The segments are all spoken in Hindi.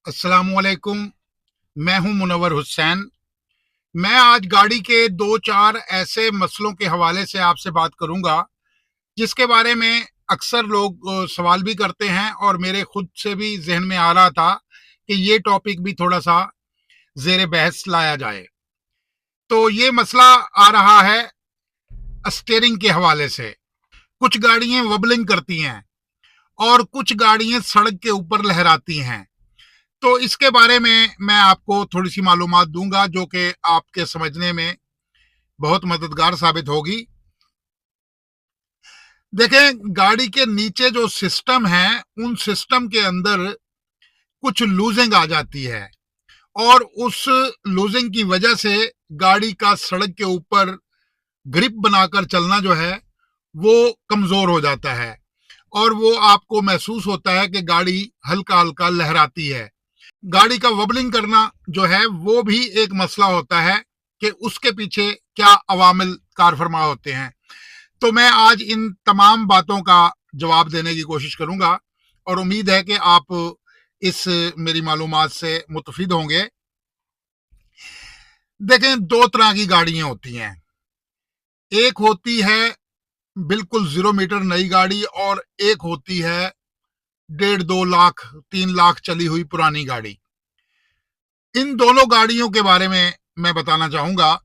अस्सलामुअलैकुम। मैं हूं मुनव्वर हुसैन। मैं आज गाड़ी के दो चार ऐसे मसलों के हवाले से आपसे बात करूंगा जिसके बारे में अक्सर लोग सवाल भी करते हैं और मेरे खुद से भी जहन में आ रहा था कि ये टॉपिक भी थोड़ा सा जेर बहस लाया जाए। तो ये मसला आ रहा है स्टीयरिंग के हवाले से। कुछ गाड़ियां वबलिंग करती हैं और कुछ गाड़ियां सड़क के ऊपर लहराती हैं। तो इसके बारे में मैं आपको थोड़ी सी मालूमात दूंगा जो कि आपके समझने में बहुत मददगार साबित होगी। देखें, गाड़ी के नीचे जो सिस्टम है उन सिस्टम के अंदर कुछ लूजिंग आ जाती है और उस लूजिंग की वजह से गाड़ी का सड़क के ऊपर ग्रिप बनाकर चलना जो है वो कमजोर हो जाता है और वो आपको महसूस होता है कि गाड़ी हल्का हल्का लहराती है। गाड़ी का वबलिंग करना जो है वो भी एक मसला होता है कि उसके पीछे क्या अवामिल कार फरमा होते हैं। तो मैं आज इन तमाम बातों का जवाब देने की कोशिश करूंगा और उम्मीद है कि आप इस मेरी मालूमात से मुतफिद होंगे। देखें, दो तरह की गाड़ियां होती हैं। एक होती है बिल्कुल 0 मीटर नई गाड़ी और एक होती है 1.5 2 लाख 3 लाख चली हुई पुरानी गाड़ी। इन दोनों गाड़ियों के बारे में मैं बताना चाहूंगा।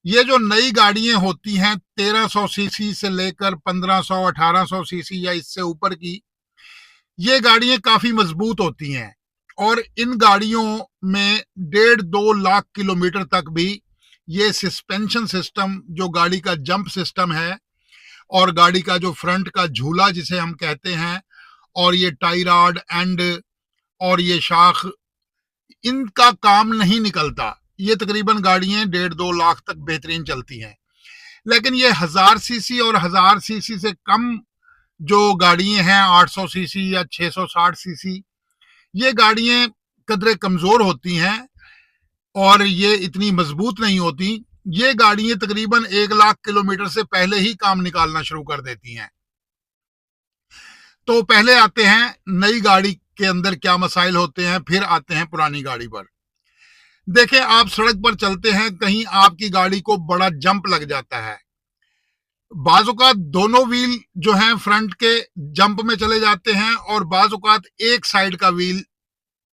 ये जो नई गाड़ियां होती हैं 1300 सीसी से लेकर 1500 1800 सीसी या इससे ऊपर की, ये गाड़ियां काफी मजबूत होती हैं और इन गाड़ियों में 1.5 2 लाख किलोमीटर तक भी ये सस्पेंशन सिस्टम, जो गाड़ी का जंप सिस्टम है और गाड़ी का जो फ्रंट का झूला जिसे हम कहते हैं, और ये टाई रॉड एंड और ये शाख, इनका काम नहीं निकलता। ये तकरीबन गाड़ियां 1.5 2 लाख तक बेहतरीन चलती हैं। लेकिन ये 1000 सीसी और 1000 सीसी से कम जो गाड़ियां हैं 800 सीसी या 660 सीसी, ये गाड़ियां कदरे कमजोर होती हैं और ये इतनी मजबूत नहीं होती। ये गाड़ियां तकरीबन 1 लाख किलोमीटर से पहले ही काम निकालना शुरू कर देती हैं। तो पहले आते हैं नई गाड़ी के अंदर क्या मसाइल होते हैं, फिर आते हैं पुरानी गाड़ी पर। देखें, आप सड़क पर चलते हैं, कहीं आपकी गाड़ी को बड़ा जंप लग जाता है। बाज़-औक़ात दोनों व्हील जो हैं फ्रंट के जंप में चले जाते हैं और बाज़-औक़ात एक साइड का व्हील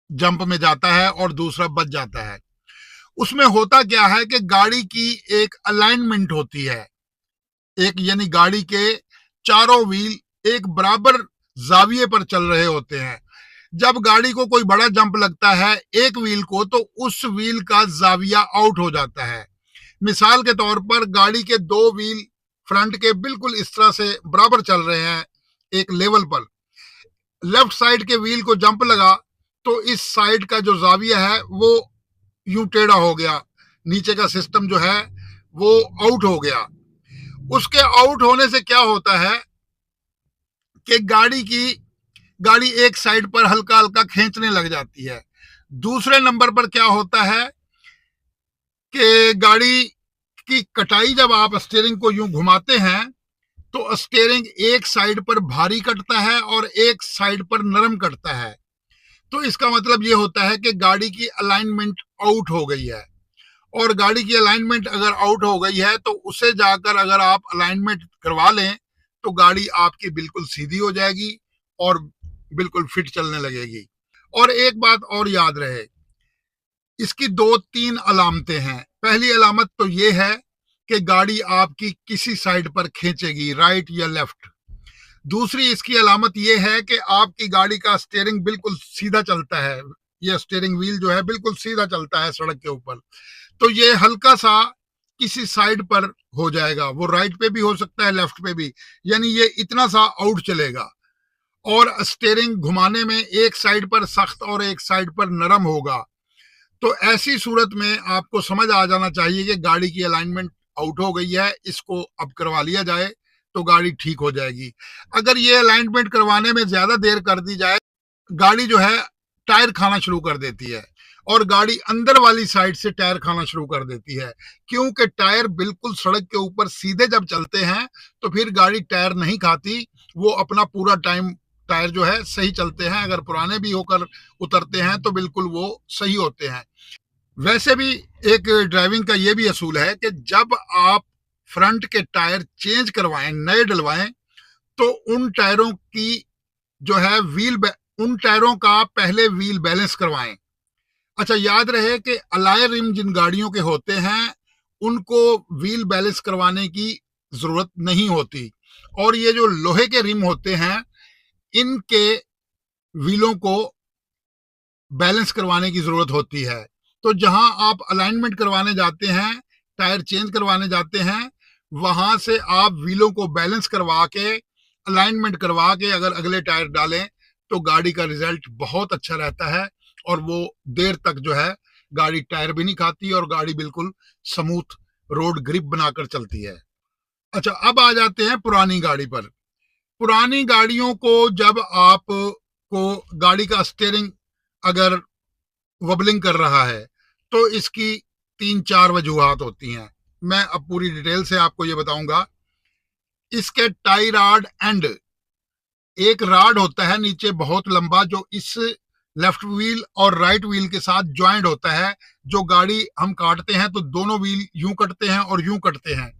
जंप में जाता है और दूसरा बच जाता है। उसमें होता क्या है कि गाड़ी की एक अलाइनमेंट होती है, एक यानी गाड़ी के चारों व्हील एक बराबर जाविये पर चल रहे होते हैं। जब गाड़ी को कोई बड़ा जंप लगता है एक व्हील को, तो उस व्हील का जाविया आउट हो जाता है। मिसाल के तौर पर गाड़ी के दो व्हील फ्रंट के बिल्कुल इस तरह से बराबर चल रहे हैं एक लेवल पर। लेफ्ट साइड के व्हील को जंप लगा तो इस साइड का जो जाविया है वो यूं टेढ़ा हो गया, नीचे का सिस्टम जो है वो आउट हो गया। उसके आउट होने से क्या होता है कि गाड़ी एक साइड पर हल्का हल्का खींचने लग जाती है। दूसरे नंबर पर क्या होता है कि गाड़ी की कटाई, जब आप स्टीयरिंग को यूं घुमाते हैं तो स्टीयरिंग एक साइड पर भारी कटता है और एक साइड पर नरम कटता है। तो इसका मतलब ये होता है कि गाड़ी की अलाइनमेंट आउट हो गई है और गाड़ी की अलाइनमेंट अगर आउट हो गई है तो उसे जाकर अगर आप अलाइनमेंट करवा लें तो गाड़ी आपकी बिल्कुल सीधी हो जाएगी और बिल्कुल फिट चलने लगेगी। और एक बात और याद रहे, इसकी 2-3 अलामतें हैं। पहली अलामत तो ये है कि गाड़ी आपकी किसी साइड पर खींचेगी, राइट या लेफ्ट। दूसरी इसकी अलामत ये है कि आपकी गाड़ी का स्टीयरिंग बिल्कुल सीधा चलता है, ये स्टीयरिंग व्हील जो है बिल्कुल सीधा चलता है सड़क के ऊपर। तो ये हल्का सा किसी साइड पर हो जाएगा, वो राइट पे भी हो सकता है लेफ्ट पे भी, यानी ये इतना सा आउट चलेगा। और स्टीयरिंग घुमाने में एक साइड पर सख्त और एक साइड पर नरम होगा। तो ऐसी सूरत में आपको समझ आ जाना चाहिए कि गाड़ी की अलाइनमेंट आउट हो गई है, इसको अब करवा लिया जाए तो गाड़ी ठीक हो जाएगी। अगर ये अलाइनमेंट करवाने में ज्यादा देर कर दी जाए, गाड़ी जो है टायर खाना शुरू कर देती है और गाड़ी अंदर वाली साइड से टायर खाना शुरू कर देती है, क्योंकि टायर बिल्कुल सड़क के ऊपर सीधे जब चलते हैं तो फिर गाड़ी टायर नहीं खाती, वो अपना पूरा टाइम टायर जो है सही चलते हैं, अगर पुराने भी होकर उतरते हैं तो बिल्कुल वो सही होते हैं। वैसे भी एक ड्राइविंग का ये भी असूल है कि जब आप फ्रंट के टायर चेंज करवाएं, नए डलवाएं, तो उन टायरों की जो है उन टायरों का पहले व्हील बैलेंस करवाएं। अच्छा, याद रहे कि अलाय रिम जिन गाड़ियों के होते हैं उनको व्हील बैलेंस करवाने की जरूरत नहीं होती, और ये जो लोहे के रिम होते हैं इनके व्हीलों को बैलेंस करवाने की जरूरत होती है। तो जहां आप अलाइनमेंट करवाने जाते हैं, टायर चेंज करवाने जाते हैं, वहां से आप व्हीलों को बैलेंस करवा के, अलाइनमेंट करवा के अगर अगले टायर डालें तो गाड़ी का रिजल्ट बहुत अच्छा रहता है, और वो देर तक जो है गाड़ी टायर भी नहीं खाती और गाड़ी बिल्कुल स्मूथ रोड ग्रिप बनाकर चलती है। अच्छा, अब आ जाते हैं पुरानी गाड़ी पर। पुरानी गाड़ियों को जब आप को गाड़ी का स्टीयरिंग अगर वबलिंग कर रहा है तो इसकी 3-4 वजूहात होती हैं। मैं अब पूरी डिटेल से आपको ये बताऊंगा। इसके टाई रॉड एंड, एक रॉड होता है नीचे बहुत लंबा जो इस लेफ्ट व्हील और राइट व्हील के साथ ज्वाइंट होता है। जो गाड़ी हम काटते हैं तो दोनों व्हील यूं कटते हैं और यूं कटते हैं,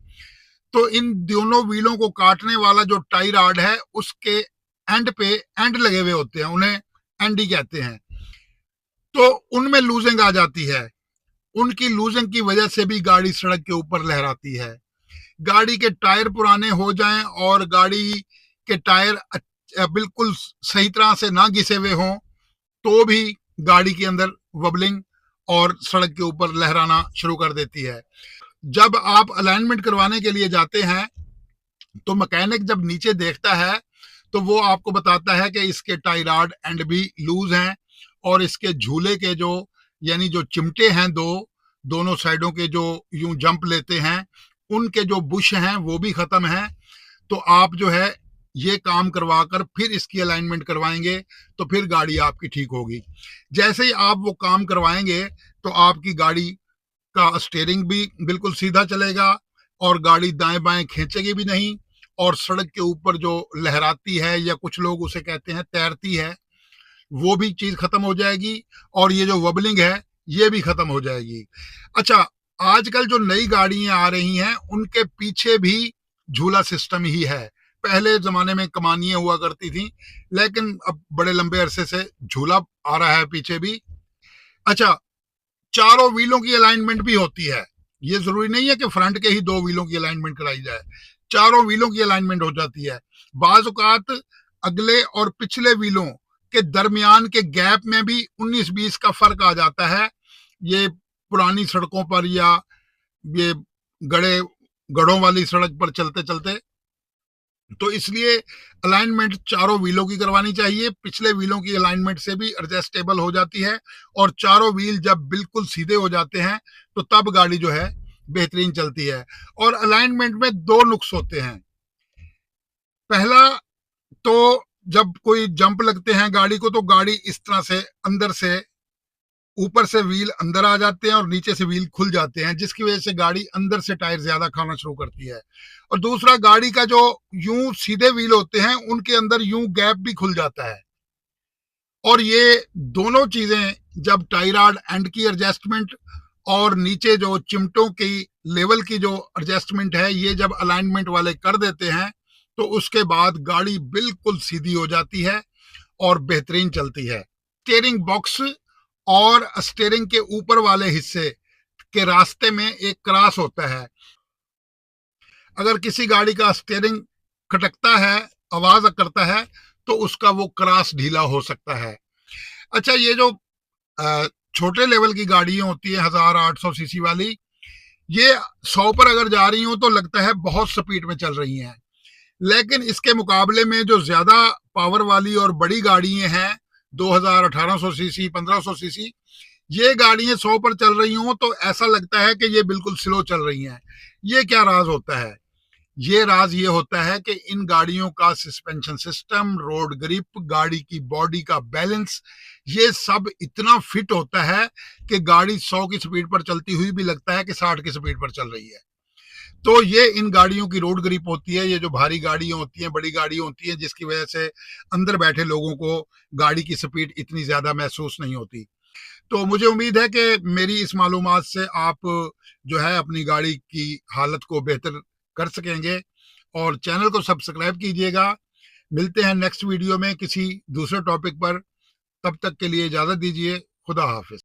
तो इन दोनों व्हीलों को काटने वाला जो टाई रॉड है उसके एंड पे एंड लगे हुए होते हैं, उन्हें एंड ही कहते हैं। तो उनमें लूजिंग आ जाती है, उनकी लूजिंग की वजह से भी गाड़ी सड़क के ऊपर लहराती है। गाड़ी के टायर पुराने हो जाएं और गाड़ी के टायर बिल्कुल सही तरह से ना घिसे हुए हों तो भी गाड़ी के अंदर वबलिंग और सड़क के ऊपर लहराना शुरू कर देती है। जब आप अलाइनमेंट करवाने के लिए जाते हैं तो मैकेनिक जब नीचे देखता है तो वो आपको बताता है कि इसके टाई रॉड एंड भी लूज हैं, और इसके झूले के जो यानी जो चिमटे हैं दोनों साइडों के जो यूं जंप लेते हैं उनके जो बुश हैं वो भी खत्म हैं। तो आप जो है ये काम करवाकर फिर इसकी अलाइनमेंट करवाएंगे तो फिर गाड़ी आपकी ठीक होगी। जैसे ही आप वो काम करवाएंगे तो आपकी गाड़ी का स्टीयरिंग भी बिल्कुल सीधा चलेगा और गाड़ी दाएं बाएं खींचेगी भी नहीं, और सड़क के ऊपर जो लहराती है या कुछ लोग उसे कहते हैं तैरती है, वो भी चीज खत्म हो जाएगी, और ये जो वबलिंग है ये भी खत्म हो जाएगी। अच्छा, आजकल जो नई गाड़ियां आ रही हैं उनके पीछे भी झूला सिस्टम ही है। पहले जमाने में कमानियां हुआ करती थी, लेकिन अब बड़े लंबे अरसे से झूला आ रहा है पीछे भी। अच्छा, चारों व्हीलों की अलाइनमेंट भी होती है। ये जरूरी नहीं है कि फ्रंट के ही 2 व्हीलों की अलाइनमेंट कराई जाए, चारों व्हीलों की अलाइनमेंट हो जाती है। बाज औकात अगले और पिछले व्हीलों के दरमियान के गैप में भी 19-20 का फर्क आ जाता है। ये पुरानी सड़कों पर या ये गड़ों वाली सड़क पर चलते चलते, तो इसलिए अलाइनमेंट चारों व्हीलों की करवानी चाहिए। पिछले व्हीलों की अलाइनमेंट से भी एडजस्टेबल हो जाती है, और चारों व्हील जब बिल्कुल सीधे हो जाते हैं तो तब गाड़ी जो है बेहतरीन चलती है। और अलाइनमेंट में 2 नुक्स होते हैं। पहला तो जब कोई जंप लगते हैं गाड़ी को तो गाड़ी इस तरह से अंदर से, ऊपर से व्हील अंदर आ जाते हैं और नीचे से व्हील खुल जाते हैं, जिसकी वजह से गाड़ी अंदर से टायर ज्यादा खाना शुरू करती है। और दूसरा, गाड़ी का जो यूं सीधे व्हील होते हैं उनके अंदर यूं गैप भी खुल जाता है। और ये दोनों चीजें जब टाई रॉड एंड की एडजस्टमेंट और नीचे जो चिमटों की लेवल की जो एडजस्टमेंट है ये जब अलाइनमेंट वाले कर देते हैं तो उसके बाद गाड़ी बिल्कुल सीधी हो जाती है और बेहतरीन चलती है। स्टीयरिंग बॉक्स और स्टीयरिंग के ऊपर वाले हिस्से के रास्ते में एक क्रॉस होता है। अगर किसी गाड़ी का स्टीयरिंग खटकता है, आवाज करता है, तो उसका वो क्रॉस ढीला हो सकता है। अच्छा, ये जो छोटे लेवल की गाड़ियां होती है 1800 सीसी वाली, ये 100 पर अगर जा रही हो तो लगता है बहुत स्पीड में चल रही हैं, लेकिन इसके मुकाबले में जो ज्यादा पावर वाली और बड़ी गाड़ियां हैं 2000, 1800 सीसी, 1500 सीसी, ये गाड़ियां 100 पर चल रही हो तो ऐसा लगता है कि ये बिल्कुल स्लो चल रही हैं। ये क्या राज होता है? ये राज ये होता है कि इन गाड़ियों का सस्पेंशन सिस्टम, रोड ग्रिप, गाड़ी की बॉडी का बैलेंस, ये सब इतना फिट होता है कि गाड़ी 100 की स्पीड पर चलती हुई भी लगता है कि 60 की स्पीड पर चल रही है। तो ये इन गाड़ियों की रोड ग्रिप होती है। ये जो भारी गाड़ियां होती हैं, बड़ी गाड़ियां होती हैं, जिसकी वजह से अंदर बैठे लोगों को गाड़ी की स्पीड इतनी ज्यादा महसूस नहीं होती। तो मुझे उम्मीद है कि मेरी इस मालूमात से आप जो है अपनी गाड़ी की हालत को बेहतर कर सकेंगे। और चैनल को सब्सक्राइब कीजिएगा। मिलते हैं नेक्स्ट वीडियो में किसी दूसरे टॉपिक पर। तब तक के लिए इजाजत दीजिए। खुदा हाफिज।